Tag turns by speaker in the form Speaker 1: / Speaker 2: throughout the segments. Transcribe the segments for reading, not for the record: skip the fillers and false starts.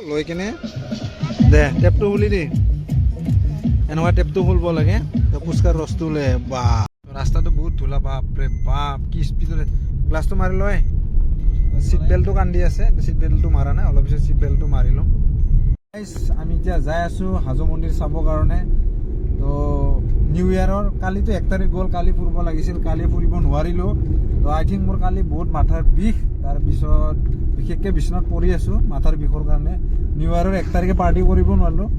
Speaker 1: লৈ কিনে দে টেপটো খুলি দি এনেকুৱা টেপটো খুলিব লাগে পুষ্কাৰ ৰসটো ওলাই বা ৰাস্তাটো বহুত ধূলা বাপৰে বাপ কি স্পীডত গ্লাছটো মাৰি লয় চিট বেল্টটো কান্দি আছে চিট বেল্টটো মাৰা নাই অলপ পিছত চিট বেল্টটো মাৰি ল'ম আমি এতিয়া যাই আছোঁ হাজো মন্দিৰ চাবৰ কাৰণে তো নিউ ইয়াৰৰ কালিতো 1 তাৰিখ গ'ল কালি ফুৰিব লাগিছিল কালি ফুৰিব নোৱাৰিলোঁ তো আই থিংক মোৰ কালি বহুত মাথাৰ বিষ তাৰপিছত বিশেষকৈ বিচনাত পৰি আছোঁ মাথাৰ বিষৰ কাৰণে নিউ ইয়াৰৰ 1 তাৰিখে পাৰ্টি কৰিব নোৱাৰিলোঁ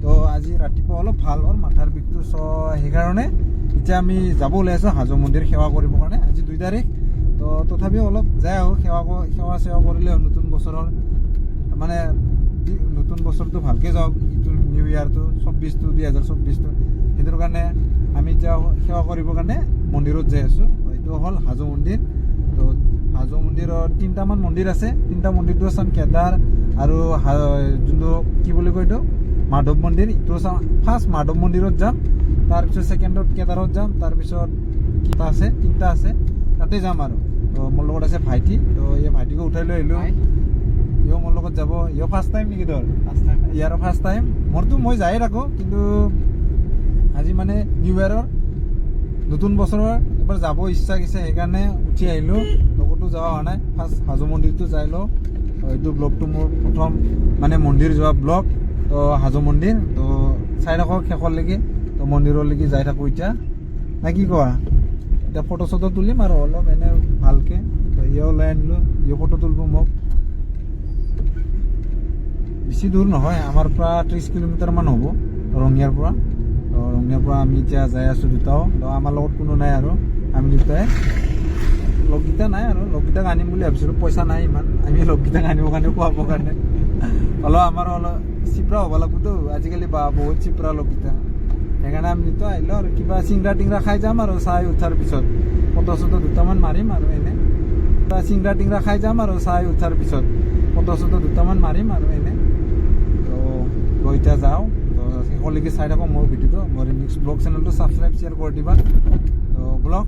Speaker 1: তো আজি ৰাতিপুৱা অলপ ভাল হ'ল মাথাৰ বিষটো সেইকাৰণে এতিয়া আমি যাব ওলাই আছোঁ হাজো মন্দিৰ সেৱা কৰিবৰ কাৰণে আজি 2 তাৰিখ তো তথাপিও অলপ যাই আহোঁ সেৱা চেৱা কৰিলে নতুন বছৰৰ মানে নতুন বছৰটো ভালকৈ যাওক ইটো নিউ ইয়াৰটো 2024টো 2024টো সেইটোৰ কাৰণে আমি এতিয়া সেৱা কৰিবৰ কাৰণে মন্দিৰত যাই আছোঁ এইটো হ'ল হাজো মন্দিৰ তো হাজো মন্দিৰত 3টামান মন্দিৰ আছে 3টা মন্দিৰটো চাম কেদাৰ আৰু যোনটো কি বুলি কয় এইটো মাধৱ মন্দিৰ এইটো চাম ফাৰ্ষ্ট মাধৱ মন্দিৰত যাম তাৰপিছত ছেকেণ্ডত কেদাৰত যাম তাৰপিছত কিবা আছে 3টা আছে তাতে যাম আৰু তো মোৰ লগত আছে ভাইটি তো এই ভাইটিকো উঠাই লৈ আহিলোঁ ইও মোৰ লগত যাব ইও ফাৰ্ষ্ট টাইম নেকি তোৰ ইয়াৰো ফাৰ্ষ্ট টাইম মোৰতো মই যায়ে থাকোঁ কিন্তু আজি মানে নিউ ইয়াৰৰ নতুন বছৰৰ এবাৰ যাব ইচ্ছা গৈছে সেইকাৰণে উঠি আহিলোঁ তো ক'তো যোৱা হোৱা নাই ফাৰ্ষ্ট হাজো মন্দিৰটো যাই লওঁ এইটো ব্লগটো মোৰ প্ৰথম মানে মন্দিৰ যোৱা ব্লগ তো হাজো মন্দিৰ তো চাই থাকক শেষলৈকে তো মন্দিৰলৈকে যাই থাকোঁ এতিয়া নে কি কোৱা এতিয়া ফটো চটো তুলিম আৰু অলপ এনে ভালকৈ তো ইও লৈ আনিলোঁ ইও ফটো তুলিব মোক বেছি দূৰ নহয় আমাৰ পৰা 30 কিলোমিটাৰমান হ'ব ৰঙিয়াৰ পৰা আমি এতিয়া যাই আছোঁ দুটাও আমাৰ লগত কোনো নাই আৰু আমি দুটাই লগকেইটা নাই আৰু লগকেইটাক আনিম বুলি ভাবিছিলোঁ পইচা নাই ইমান আমি লগকেইটাক আনিবৰ কাৰণে খুৱাবৰ কাৰণে অলপ আমাৰ অলপ চিপৰা হ'ব লাগিবতো আজিকালি বা বহুত চিপৰা লগকেইটা সেইকাৰণে আমি দুটা আহিলোঁ আৰু কিবা চিংৰা টিংৰা খাই যাম আৰু চাই উঠাৰ পিছত ফটো চটো দুটামান মাৰিম আৰু এনে চিংৰা টিংৰা খাই যাম আৰু চাই উঠাৰ পিছত ফটো চটো দুটামান মাৰিম আৰু এনে তো এতিয়া যাওঁ তো শেষলৈকে চাই থাকোঁ মোৰ ভিডিঅ'টো মোৰ নেক্সট ব্লগ চেনেলটো ছাবস্ক্ৰাইব শ্বেয়াৰ কৰি দিবা তো ব্লগ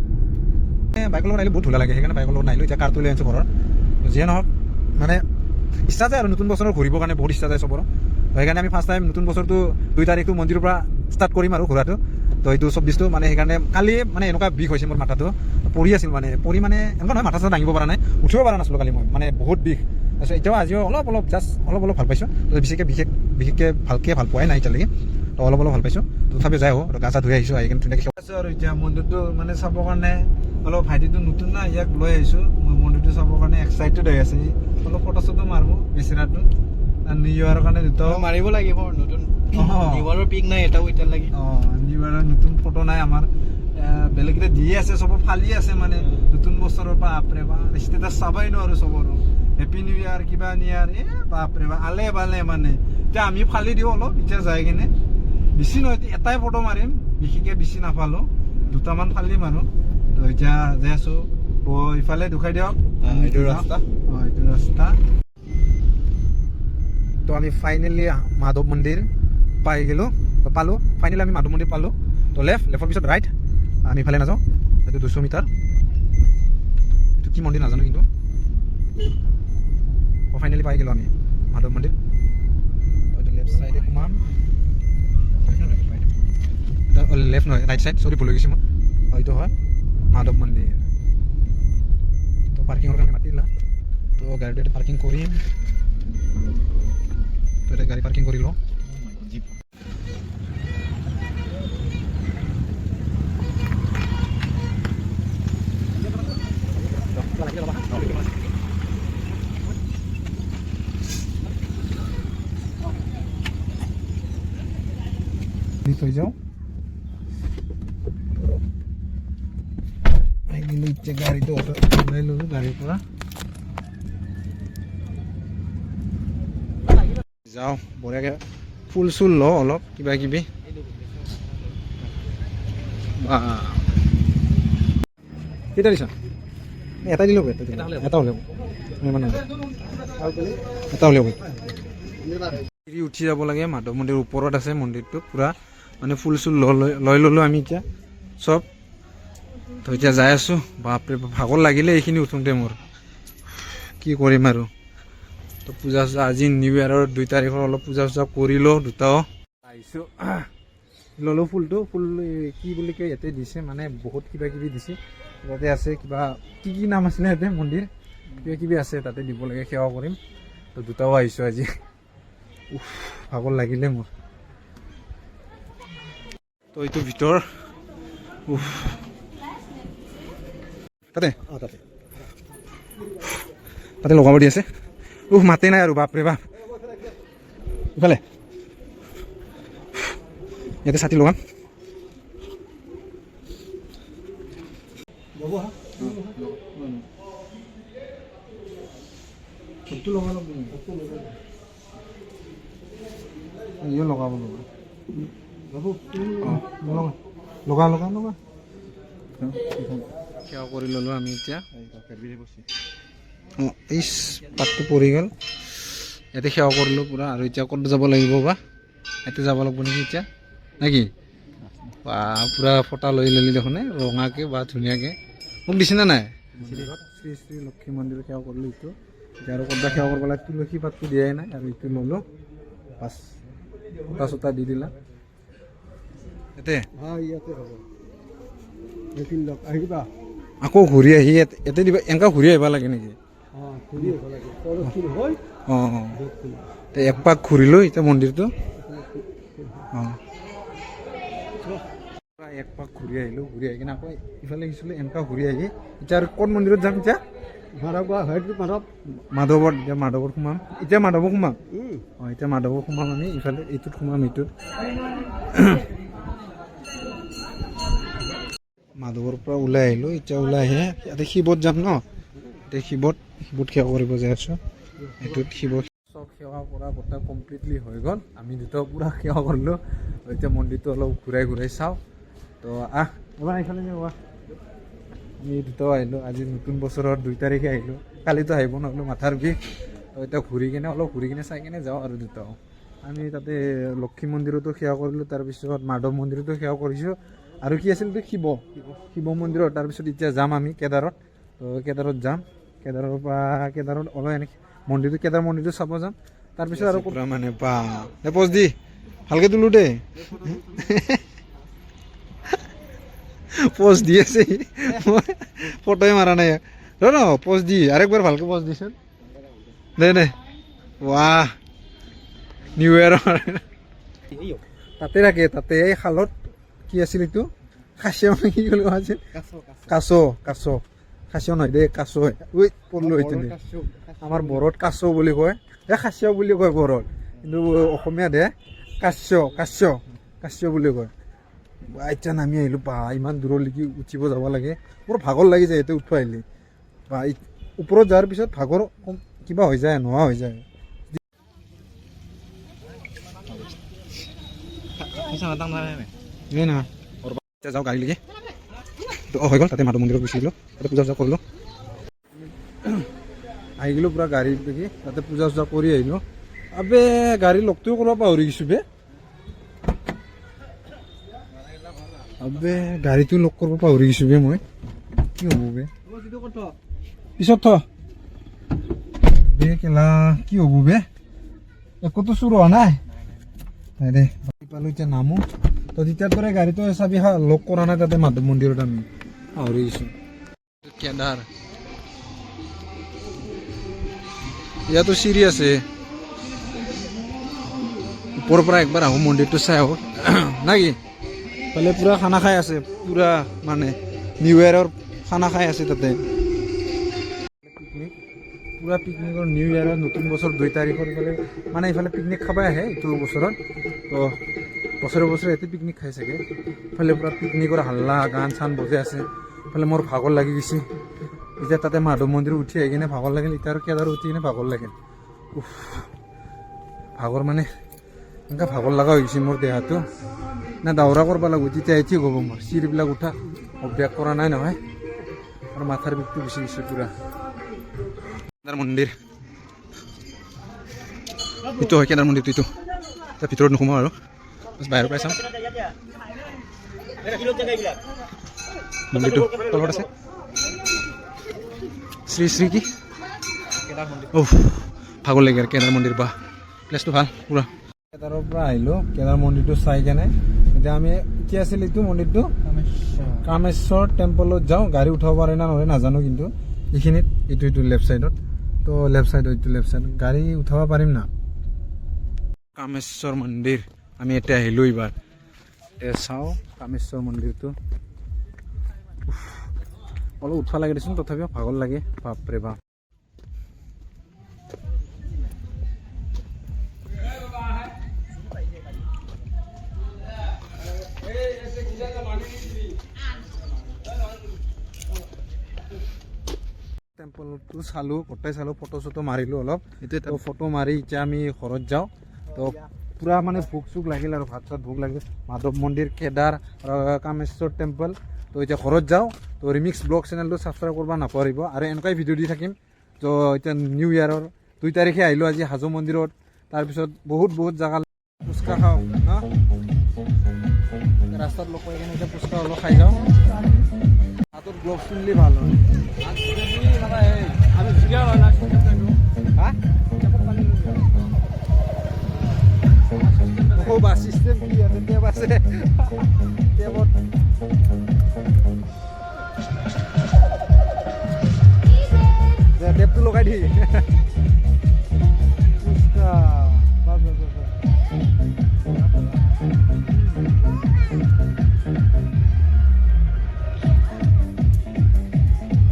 Speaker 1: বাইকৰ লগত আহিলে বহুত ধুলা লাগে সেইকাৰণে বাইকৰ লগত নাহিলোঁ এতিয়া কাৰটো লৈ আনিছোঁ ঘৰৰ যিয়ে নহওক মানে ইচ্ছা যায় আৰু নতুন বছৰৰ ঘূৰিবৰ কাৰণে বহুত ইচ্ছা যায় চবৰে সেইকাৰণে আমি ফাৰ্ষ্ট টাইম নতুন বছৰটো 2 তাৰিখটো মন্দিৰৰ পৰা ষ্টাৰ্ট কৰিম আৰু ঘূৰাটো তো এইটো 24টো মানে সেইকাৰণে কালি মানে এনেকুৱা বিষ হৈছে মোৰ মাথাটো পৰি আছিল মানে এনেকুৱা নহয় মাথা চাথা দাঙিব পৰা নাই উঠিব পৰা নাছিলোঁ কালি মই মানে বহুত বিষ তাৰপিছত এতিয়াও আজিও অলপ জাষ্ট অলপ ভাল পাইছোঁ তো বিশেষকৈ ভাল পোৱাই নাই এতিয়ালৈকে তো অলপ ভাল পাইছোঁ তথাপি যাই আহোঁ গা চা ধুই আহিছোঁ আহি কিনে ধুনীয়াকৈ আছোঁ আৰু এতিয়া মন্দিৰটো মানে চাবৰ কাৰণে অলপ ভাইটিটো নতুন না ইয়াক লৈ আহিছোঁ মই মন্দিৰটো চাবৰ কাৰণে এক্সাইটেড হৈ আছে অলপ ফটো চটো মাৰিব বেচেৰাটো নিউ ইয়াৰৰ কাৰণে দুটাও
Speaker 2: মাৰিব লাগিব নতুন নিউ ইয়াৰৰ পিক নাই এটাও এতিয়ালৈকে
Speaker 1: নিউ ইয়াৰৰ নতুন ফটো নাই আমাৰ বেলেগকেইটা দিয়ে আছে চব ফালি আছে মানে নতুন বছৰৰ পৰা বাপৰে বা ষ্টেটাছ চাবাই নোৱাৰোঁ চবৰো হেপী নিউ ইয়াৰ কিবা নিউ ইয়াৰ বাপৰে বা আলে বালে মানে এতিয়া আমি ফালি দিওঁ অলপ এতিয়া যাই কিনে বেছি নহয় এটাই ফটো মাৰিম বিশেষকৈ বেছি নাফালোঁ দুটামান ফালিম আৰু তো এতিয়া যাই আছোঁ ইফালে দেখুৱাই দিয়ক
Speaker 2: এইটো ৰাস্তা
Speaker 1: এইটো ৰাস্তা তো আমি ফাইনেলি মাধৱ মন্দিৰ পালোঁ ফাইনেলি আমি মাধৱ মন্দিৰ পালোঁ তো লেফ্টৰ পিছত ৰাইট আমি ইফালে নাযাওঁ এইটো 200 মিটাৰ এইটো কি মন্দিৰ নাজানো কিন্তু ফাইনেলি পাই গ'লোঁ আমি মাধৱ মন্দিৰ এইটো লেফ্ট চাইডে সোমাম লেফ্ট নহয় ৰাইট চাইড চৰি ভুল হৈ গৈছে মই এইটো হয় মাধৱ মন্দিৰ তো পাৰ্কিঙৰ কাৰণে মাতিলা তো গাড়ীটো এটা পাৰ্কিং কৰিম তো এটা গাড়ী পাৰ্কিং কৰি লওঁ থৈ যাওঁ কিন্তু এতিয়া গাড়ীটো ওলাই ল'লোঁ গাড়ীৰ পৰা যাওঁ বঢ়িয়াকৈ ফুল চুল লওঁ অলপ কিবা কিবি কেইটা দিছা এটা দিলোঁ এটা হ'লেও মানে এটা হ'লেও উঠি যাব লাগে মাধৱ মন্দিৰ ওপৰত আছে মন্দিৰটো পূৰা মানে ফুল চুল লৈ ল'লোঁ আমি এতিয়া চব তো এতিয়া যাই আছোঁ। বাপৰে ভাগৰ লাগিলে এইখিনি উঠোঁতে মোৰ কি কৰিম আৰু তো পূজা চূজা আজি নিউ ইয়েৰৰ 2 তাৰিখৰ অলপ পূজা চূজা কৰিলোঁ দুটাও আহিছোঁ ল'লোঁ ফুলটো ফুল কি বুলি কয় ইয়াতে দিছে মানে বহুত কিবা কিবি দিছে তাতে আছে কিবা কি নাম আছিলে ইয়াতে মন্দিৰ কিবা কিবি আছে তাতে দিব লাগে সেৱা কৰিম তো দুটাও আহিছোঁ আজি ভাগৰ লাগিলে মোৰ তো এইটো ভিতৰ তাতে তাতে লগাব দি আছে মাতে নাই আৰু বাপৰে বাপ ইফালে ইয়াতে ছাতি লগাম লগাব লগা লগা লগা সেৱা কৰি ল'লোঁ আমি এতিয়া এই পাতটো পৰি গ'ল ইয়াতে সেৱা কৰিলোঁ পূৰা আৰু এতিয়া ক'ত যাব লাগিব বা ইয়াতে যাব লাগিব নেকি এতিয়া নেকি বা পূৰা ফটা লৈ ল'লি দেখোন ৰঙাকৈ বা ধুনীয়াকৈ মোক দিছেনে নাই শ্ৰী শ্ৰী লক্ষ্মী মন্দিৰত সেৱা কৰিলোঁ এইটো এতিয়া আৰু ক'ৰবাত সেৱা কৰিব লাগে তুলসী পাতটো দিয়াই নাই আৰু এইটো ল'লোঁ বাছ ফটা চটা দি দিলা ইয়াতে আহিবা আকৌ ঘূৰি আহি ইয়াতে দিবা এনেকুৱা ঘূৰি আহিব লাগে নেকি অঁ এক পাক ঘূৰিলোঁ এতিয়া মন্দিৰটো অঁ এক পাক ঘূৰি আহিলোঁ ঘূৰি আহি কিনে আকৌ ইফালে গৈছিলোঁ এনেকুৱা ঘূৰি আহি এতিয়া আৰু ক'ত মন্দিৰত যাম এতিয়া মাধৱত এতিয়া মাধৱত সোমাম এতিয়া মাধৱত সোমাম অঁ এতিয়া মাধৱত সোমাম আমি ইফালে এইটোত সোমাম এইটোত মাধৱৰ পৰা ওলাই আহিলোঁ এতিয়া ওলাই আহি ইয়াতে শিৱত যাম ন এতিয়া শিৱত সেৱা কৰিব যাই আছোঁ এইটোত শিৱ চব সেৱা কৰা গোটেই কমপ্লিটলি হৈ গ'ল আমি দুটাও পূৰা সেৱা কৰিলোঁ এতিয়া মন্দিৰটো অলপ ঘূৰাই ঘূৰাই চাওঁ তো এবাৰ এইফালে যাবা আমি দুটাও আহিলোঁ আজি নতুন বছৰৰ 2 তাৰিখে আহিলোঁ কালিতো আহিব নহ'লোঁ মাথাৰ বিষ তো এতিয়া ঘূৰি কিনে অলপ ঘূৰি কিনে চাই কিনে যাওঁ আৰু দুটাও আমি তাতে লক্ষী মন্দিৰতো সেৱা কৰিলোঁ তাৰপিছত মাধৱ মন্দিৰতো সেৱা কৰিছোঁ আৰু কি আছিল শিৱ মন্দিৰত তাৰপিছত এতিয়া যাম আমি কেদাৰত তো কেদাৰত যাম কেদাৰৰ পৰা কেদাৰত অলপ এনেকৈ মন্দিৰটো কেদাৰ মন্দিৰটো চাব যাম তাৰপিছত আৰু মানে পজ দি ভালকৈ তোলোঁ দেই পজ দি আছে মই ফটোৱে মাৰা নাই ন পজ দি আৰু একবাৰ ভালকৈ পজ দিছোন দে ৱাহ নিউ ইয়েৰৰ তাতে ৰাখে তাতে এই শালত কি আছিল এইটো খাচীয়া মানে কি বুলি কোৱা আছিল কাছ নহয় দেই কাছ ঐ পঢ়লোঁ এইটো আমাৰ বড়োত কাছ বুলি কয় এই খাচীয়া বুলি কয় বড়োত কিন্তু অসমীয়াত হে কাছ বুলি কয় এতিয়া নামি আহিলোঁ বা ইমান দূৰলৈকে উঠিব যাব লাগে বৰ ভাগৰ লাগি যায় ইয়াতে উঠিব আহিলে বা ওপৰত যোৱাৰ পিছত ভাগৰ কিবা হৈ যায় নোহোৱা হৈ যায় এই না এতিয়া যাওঁ গাড়ীলৈকে তো হৈ গ'ল তাতে মাধৱ মন্দিৰত গুচিছিলোঁ তাতে পূজা চূজা কৰিলোঁ আহি গ'লোঁ পূৰা গাড়ীত দেখি তাতে পূজা চূজা কৰি আহিলোঁ আবে গাড়ী লগটোও কৰিব পাহৰি গৈছোঁ বে আবে গাড়ীটো লগ কৰিব পাহৰি গৈছোঁ বে মই কি হ'ব বে পিছত বে কেলা কি হ'ব বে একোতো চুৰ হোৱা নাই দে পালোঁ এতিয়া নামো তো তেতিয়াৰ পৰাই গাড়ীটো চাবি লগ কৰা নাই তাতে মাধৱ মন্দিৰত আমি পাহৰি গৈছোঁ কেদাৰ ইয়াতো চিৰি আছে ওপৰৰ পৰা একবাৰ আহোঁ মন্দিৰটো চাই আহোঁ নাকি ফালে পূৰা খানা খাই আছে পূৰা মানে নিউ ইয়েৰৰ খানা খাই আছে তাতে পিকনিক পূৰা পিকনিকৰ নিউ ইয়েৰৰ নতুন বছৰ 2 তাৰিখৰ ইফালে মানে ইফালে পিকনিক খাবই আহে এইটো বছৰত তো বছৰে ইয়াতে পিকনিক খাই চাগে ইফালে পূৰা পিকনিকৰ হাল্লা গান চান বজাই আছে ইফালে মোৰ ভাগৰ লাগি গৈছে এতিয়া তাতে মাধৱ মন্দিৰ উঠি আহি কিনে ভাগৰ লাগিল এতিয়া আৰু কেদাৰ উঠি কিনে ভাগৰ লাগিল ভাগৰ মানে এনেকুৱা ভাগৰ লগা হৈ গৈছে মোৰ দেহাটো না দাউৰা কৰিব লাগিব তেতিয়া ঠিক হ'ব মোৰ চিৰিবিলাক উঠা অভ্যাস কৰা নাই নহয় আৰু মাথাৰ বিষটো গুচি গৈছে পূৰা কেদাৰ মন্দিৰ এইটো হয় কেদাৰ মন্দিৰটো এইটো তাৰ ভিতৰত নোসোমাওঁ আৰু বাহিৰৰ পৰাই চাম মন্দিৰটো তলত আছে শ্ৰী শ্ৰী কি ভাগৰ লাগে আৰু কেদাৰ মন্দিৰ বা প্লেচটো ভাল পুৰা কেদাৰৰ পৰা আহিলোঁ কেদাৰ মন্দিৰটো চাই কেনে এতিয়া আমি কি আছিল এইটো মন্দিৰটো কামেশ্বৰ টেম্পলত যাওঁ গাড়ী উঠাব পাৰে না নহয় নাজানো কিন্তু এইখিনিত এইটো লেফ্ট চাইডত তো লেফ্ট চাইড এইটো লেফ্ট চাইড গাড়ী উঠাব পাৰিম না কামেশ্বৰ মন্দিৰ আমি এতিয়া আহিলোঁ এইবাৰ এতিয়া চাওঁ কামেশ্বৰ মন্দিৰটো অলপ উঠবা লাগে দেচোন তথাপিও ভাগৰ লাগে বাপৰে বাপ টেম্পলটো চালোঁ গোটেই চালোঁ ফটো চটো মাৰিলোঁ অলপ তো ফটো মাৰি এতিয়া আমি ঘৰত যাওঁ তো পুৰা মানে ভোক চোক লাগিল আৰু ভাত চাত ভোক লাগিল মাধৱ মন্দিৰ কেদাৰ কামেশ্বৰ টেম্পল তো এতিয়া ঘৰত যাওঁ তো ৰিমিক্স ব্লগ চেনেলটো ছাবস্ক্ৰাইব কৰিব নাপাহৰিব আৰু এনেকুৱাই ভিডিঅ' দি থাকিম তো এতিয়া নিউ ইয়াৰৰ 2 তাৰিখে আহিলোঁ আজি হাজো মন্দিৰত তাৰপিছত বহুত জেগা ফুচকা খাওঁ ন ৰাস্তাত লগ পাই কিনে এতিয়া ফুচকা অলপ খাই যাওঁ হাতত গ্লভছ পিন্ধিলে ভাল হয় বাছ চিষ্টেম কি আছে টেপ আছে টেপত টেপটো লগাই দি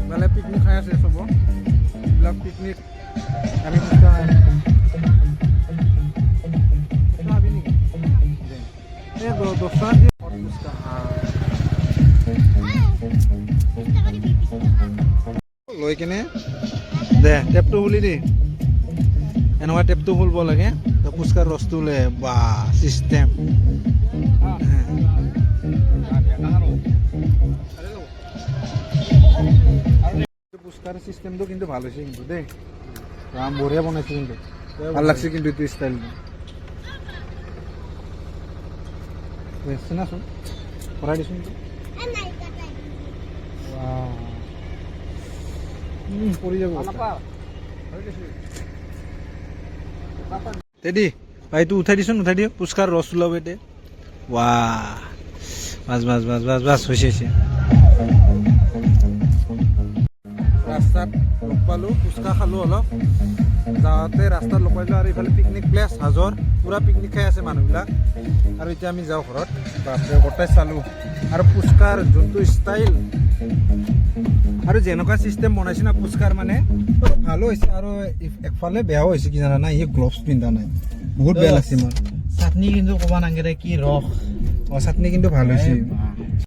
Speaker 1: মানে পিকনিক খাই আছে চব এইবিলাক পিকনিক আমি লৈ কিনে দে টেপটো খুলি দি এনেকুৱা টেপটো খুলিব লাগে পুচকাৰ ৰসটো ওলে বা চিষ্টেম পুচকাৰ চিষ্টেমটো কিন্তু ভাল হৈছে কিন্তু দেই ৰাম বঢ়িয়া বনাইছে কিন্তু ভাল লাগছে কিন্তু এইটো ষ্টাইলটো শুনাচোন কৰাই দিছোন পৰি যাব তেদি ভাইটো উঠাই দিছোন উঠাই দিয়ক পুচকাৰ ৰস ওলাব এতিয়া বাছ হৈছে ৰাস্তাত লগ পালোঁ ফুচকা খালোঁ অলপ যাওঁতে ৰাস্তাত লগ পাইছোঁ আৰু এইফালে পিকনিক প্লেচ হাজোৰ পূৰা পিকনিক খাই আছে মানুহবিলাক আৰু এতিয়া আমি যাওঁ ঘৰত বাপৰে গোটেই চালোঁ আৰু ফুচকাৰ যোনটো ষ্টাইল আৰু যেনেকুৱা চিষ্টেম বনাইছে না ফুচকাৰ মানে ভালো হৈছে আৰু একফালে বেয়াও হৈছে কি জানা নাই ই গ্লভছ পিন্ধা নাই বহুত বেয়া লাগছে মোৰ
Speaker 2: চাটনি কিন্তু ক'ব নালাগে কি ৰস
Speaker 1: চাটনি কিন্তু ভাল হৈছে